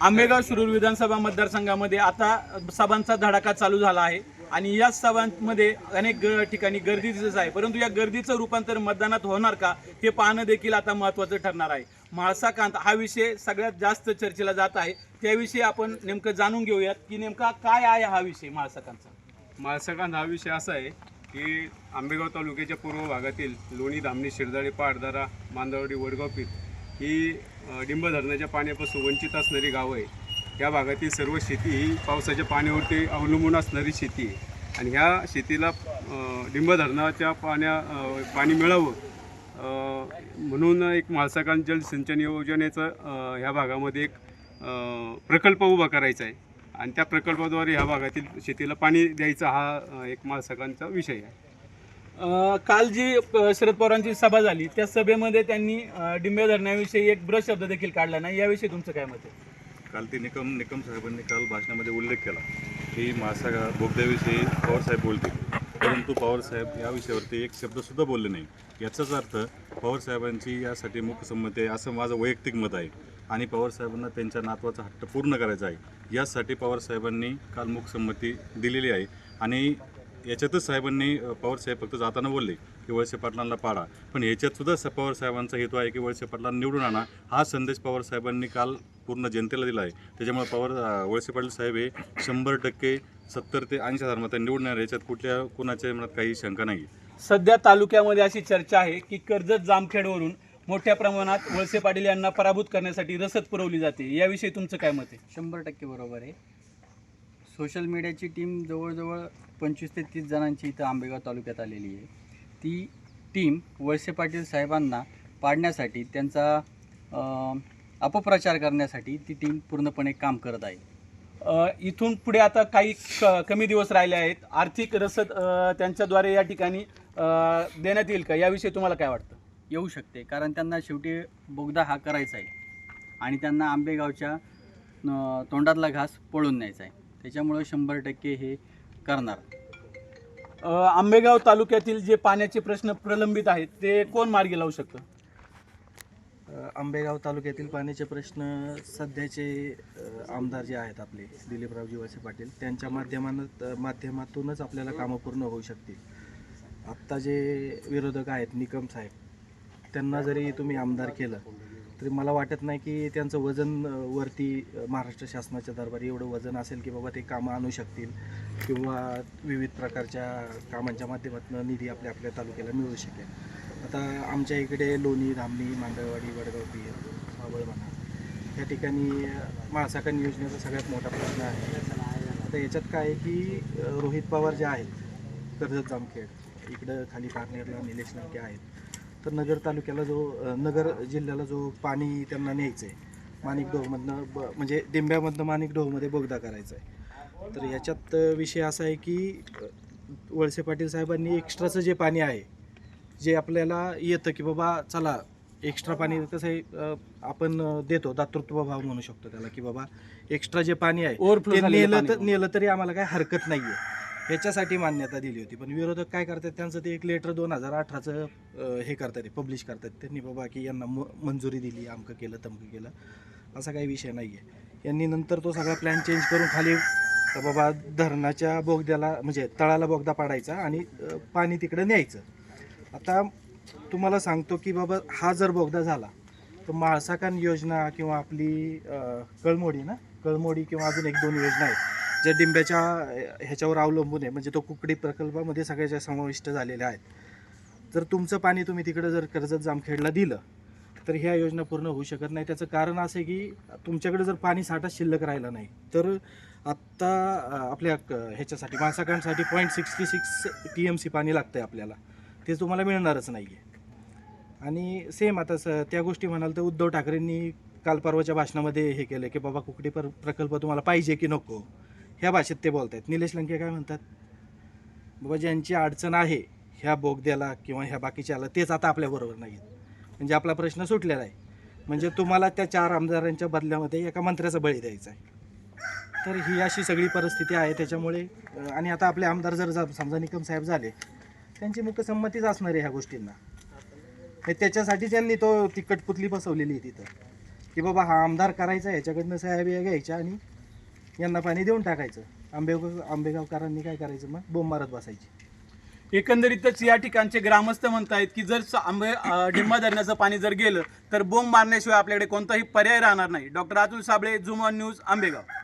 आंबेगाव शिरूर विधानसभा मतदारसंघामध्ये आता सभांचा धडाका चालू झाला आहे आणि या सभांमध्ये अनेक ठिकाणी गर्दी दिसत आहे, परंतु या गर्दीचं रूपांतर मतदानात होणार का हे पाहणं देखील आता महत्त्वाचं ठरणार आहे। म्हाळसाकांत हा विषय सगळ्यात जास्त चर्चेला जात आहे, त्याविषयी आपण नेमकं जाणून घेऊयात की नेमका काय आहे हा विषय म्हाळसाकांचा। म्हाळसाकांत हा विषय असा आहे की आंबेगाव तालुक्याच्या पूर्व भागातील लोणी, धामणी, शिरदाळे, पाडदारा, मांदळवाडी, वडगाव पीठ ही डिंब धरणाच्या पाण्यापासून वंचित असणारी गावं आहे। या भागातील सर्व शेती ही पावसाच्या पाण्यावरती अवलंबून असणारी शेती आहे आणि ह्या शेतीला डिंब धरणाच्या पाणी मिळावं म्हणून एक म्हाळसाकांत जलसिंचन योजनेचं ह्या भागामध्ये एक प्रकल्प उभा करायचा आहे आणि त्या प्रकल्पाद्वारे ह्या भागातील शेतीला पाणी द्यायचा हा एक म्हाळसाकांचा विषय आहे। काल जी शरद पवारांची सभा झाली त्या सभेमध्ये त्यांनी डिंबे धरण्याविषयी एक ब्रश शब्द देखील काढला नाही, याविषयी तुमचं काय मत आहे? काल ते निकम साहेबांनी काल भाषणामध्ये उल्लेख केला की म्हाळसा बोगद्याविषयी पवारसाहेब बोलतील, परंतु पवारसाहेब या विषयावरती एक शब्दसुद्धा बोलले नाही। याचाच अर्थ पवारसाहेबांची यासाठी मुख्य संमती आहे असं माझं वैयक्तिक मत आहे आणि पवारसाहेबांना त्यांच्या नातवाचा हट्ट पूर्ण करायचा आहे यासाठी पवारसाहेबांनी काल मुख्य संमती दिलेली आहे। आणि याच्यातच साहेबांनी पवारसाहेब फक्त जाताना बोलले की वळसे पाटलांना पाडा, पण ह्याच्यातसुद्धा पवारसाहेबांचा हेतू आहे की वळसे पाटलांना निवडून आणा हा संदेश पवारसाहेबांनी काल पूर्ण जनतेला दिला आहे। त्याच्यामुळे वळसे पाटील साहेब हे 100% 70 ते 80,000 मतांनी निवडून येणार, याच्यात कुणाच्या मनात काही शंका नाही। सध्या तालुक्यामध्ये अशी चर्चा आहे की कर्जत जामखेडवरून मोठ्या प्रमाणात वळसे पाटील यांना पराभूत करण्यासाठी रसद पुरवली जाते, याविषयी तुमचं काय मत आहे? 100% बरोबर आहे। सोशल मीडियाची टीम जवळजवळ 25 ते 30 जणांची इथं आंबेगाव तालुक्यात आलेली आहे। ती टीम वळसे पाटील साहेबांना पाडण्यासाठी, त्यांचा अपप्रचार करण्यासाठी ती टीम पूर्णपणे काम करत आहे। इथून पुढे आता काही कमी दिवस राहिले आहेत, आर्थिक रसद त्यांच्याद्वारे या ठिकाणी देण्यात येईल का, याविषयी तुम्हाला काय वाटतं? येऊ शकते, कारण त्यांना शेवटी बोगदा हा करायचा आहे आणि त्यांना आंबेगावच्या तोंडातला घास पळून न्यायचा आहे, त्याच्यामुळे 100% हे करणार। आंबेगाव तालुक्यातील जे पाण्याचे प्रश्न प्रलंबित आहेत ते कोण मार्गी लावू शकतं? आंबेगाव तालुक्यातील पाण्याचे प्रश्न सध्याचे आमदार जे आहेत आपले दिलीपरावजी वळसे पाटील त्यांच्या माध्यमातूनच आपल्याला कामं पूर्ण होऊ शकतील। आत्ता जे विरोधक आहेत निकम साहेब, त्यांना जरी तुम्ही आमदार केलं तरी मला वाटत नाही की त्यांचं वजन वरती महाराष्ट्र शासनाच्या दरबारी एवढं वजन असेल की बाबा ते कामं आणू शकतील किंवा विविध प्रकारच्या कामांच्या माध्यमातून निधी आपल्या तालुक्याला मिळू शकेल। आता आमच्या इकडे लोणी, धामणी, मांदळवाडी, वडगाव पीठ, सावळवणा या ठिकाणी म्हाळसाकांत योजनेचा सगळ्यात मोठा प्रश्न आहे। आता याच्यात काय आहे की रोहित पवार जे आहेत कर्जत जामखेड, इकडं खाली पारनेरला निलेश लंके आहेत, तर नगर तालुक्याला नगर जिल्ह्याला जो पाणी त्यांना न्यायचं आहे माणिकडोहमधनं म्हणजे डिंब्यामधनं माणिकडोहमध्ये बोगदा करायचा आहे। तर याच्यात विषय असा आहे की वळसे पाटील साहेबांनी एक्स्ट्राचं जे पाणी आहे जे आपल्याला येतं की बाबा चला एक्स्ट्रा पाणी कसं आहे आपण देतो, दातृत्व भाव म्हणू शकतो त्याला की बाबा एक्स्ट्रा जे पाणी आहे ते नेलं तरी आम्हाला काय हरकत नाही आहे, ह्याच्यासाठी मान्यता दिली होती। पण विरोधक काय करतात, त्यांचं ते एक लेटर 2018चं हे करतात, पब्लिश करतात त्यांनी बाबा की यांना मंजुरी दिली, अमकं केलं तमकं केलं, असा काही विषय नाही आहे। यांनी नंतर तो सगळा प्लॅन चेंज करून खाली बाबा धरणाच्या बोगद्याला म्हणजे तळाला बोगदा पाडायचा आणि पाणी तिकडं न्यायचं। आता तुम्हाला सांगतो की बाबा हा जर बोगदा झाला तर म्हाळसाकांत योजना किंवा आपली कळमोडी किंवा अजून 1-2 योजना आहेत ज्या डिंब्याच्या ह्याच्यावर अवलंबून आहे, म्हणजे तो कुकडी प्रकल्पामध्ये सगळ्याच्या समाविष्ट झालेल्या आहेत। जर तुमचं पाणी तुम्ही तिकडं जर कर्जत जामखेडला दिलं तर ह्या योजना पूर्ण होऊ शकत नाही। त्याचं कारण असं आहे की तुमच्याकडे जर पाणी साठा शिल्लक राहिला नाही तर आत्ता आपल्या ह्याच्यासाठी म्हाळसाकांसाठी 0.66 TMC पाणी लागतं आहे आपल्याला, ते तुम्हाला मिळणारच नाही आहे। आणि सेम आता त्या गोष्टी म्हणाल तर उद्धव ठाकरेंनी काल परवाच्या भाषणामध्ये हे केलं की बाबा कुकडी प्रकल्प तुम्हाला पाहिजे की नको, ह्या भाषेत ते बोलत आहेत। निलेश लंके काय म्हणतात, बाबा ज्यांची अडचण आहे ह्या बोगद्याला किंवा ह्या बाकीच्याला तेच आता आपल्याबरोबर नाही आहेत, म्हणजे आपला प्रश्न सुटलेला आहे, म्हणजे तुम्हाला त्या 4 आमदारांच्या बदल्यामध्ये एका मंत्र्याचा बळी द्यायचा आहे। तर ही अशी सगळी परिस्थिती आहे त्याच्यामुळे। आणि आता आपले आमदार जर समजा निकम साहेब झाले, त्यांची मुख्य संमतीच असणार आहे ह्या गोष्टींना, त्याच्यासाठी त्यांनी ती कटपुतली बसवलेली आहे तिथं की बाबा हा आमदार करायचा, ह्याच्याकडनं साहेब घ्यायच्या आणि यांना पाणी देऊन टाकायचं. आंबेगावकरांनी काय करायचं, मग बोंब मारत बसायची. एकंदरीतच या ठिकाणचे ग्रामस्थ म्हणतायत की जर डिंबा धरणाचं पाणी जर गेलं तर बोंब मारण्याशिवाय आपल्याकडे कोणताही पर्याय राहणार नाही. Doctor Atul Sable, zoom on news, Ambegaon.